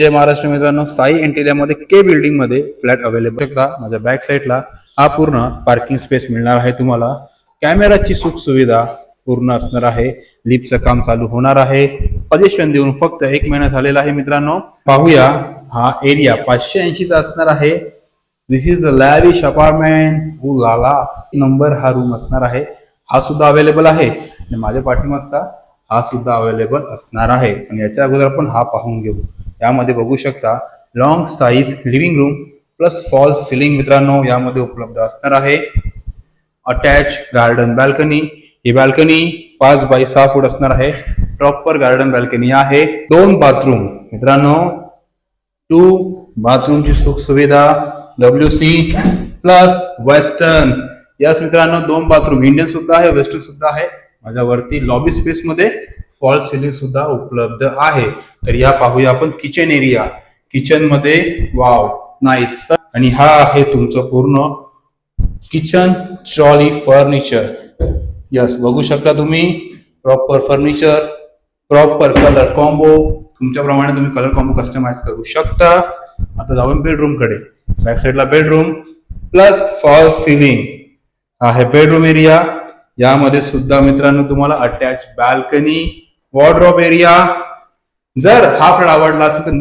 जय महाराष्ट्र मित्रांनो, साई इंटिरियरमध्ये के बिल्डिंग मध्ये flat available शकता. माझ्या बॅक साईडला हा पूर्ण पार्किंग स्पेस मिळणार आहे तुम्हाला. कॅमेराची सुख सुविधा पूर्ण असणार आहे. लिफ्टचं काम चालू होणार आहे. पोझिशन देऊन फक्त 1 महिना झालेला आहे मित्रांनो. पाहूया हा एरिया 580 चा असणार आहे. This is the lavish apartment. लाला नंबर हा रूम असणार आहे. हा सुद्धा अवेलेबल आहे आणि माझ्या पाठीमागचा हा सुद्धा अवेलेबल असणार आहे. आणि याच्या अगोदर आपण हा पाहून घेऊ. यामध्ये बघू शकता long size living room plus fall ceiling मित्रांनो यामध्ये उपलब्ध असणार आहे. Attach garden balcony. ही बाल्कनी 5 बाय 6 फूट असणार आहे. प्रॉपर गार्डन बाल्कनी आहे. 2 बाथरूम मित्रांनो. 2 बाथरूमची सुख सुविधा WC प्लस वेस्टर्न. यस मित्रांनो, 2 बाथरूम इंडियन सुद्धा आहे, वेस्टर्न सुद्धा आहे. माझ्या वरती लॉबी स्पेस मध्ये फॉल सिलिंग सुद्धा उपलब्ध आहे. तर या पाहूया आपण किचन एरिया. किचन मध्ये वाव नाईस. आणि हा आहे तुमचं पूर्ण किचन ट्रॉली फर्निचर. यस, बघू शकता तुम्ही proper furniture, proper colour combo. तुमच्याप्रमाणे तुम्ही कलर कॉम्बो कस्टमाइज करू शकता. आता जाऊन बेडरूम कडे. बॅक साईडला बेडरूम प्लस फॉल सिलिंग आहे बेडरूम एरिया. यामध्ये सुद्धा मित्रांनो तुम्हाला अटॅच बाल्कनी, वॉर्डरोब एरिया. जर हा फ्लॅट आवडला असेल तर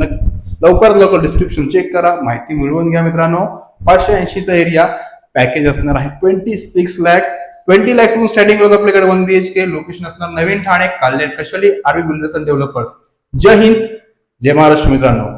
लवकर डिस्क्रिप्शन चेक करा, माहिती मिळवून घ्या मित्रांनो. 580 चा एरिया पॅकेज असणार आहे 26 लाख. 20 लाख पासून स्टार्टिंग होत आपल्याकडे 1 BHK. लोकेशन असणार नवीन Thane, Kalher, Kasheli, RV builders and developers. जय हिंद, जय महाराष्ट्र मित्रांनो.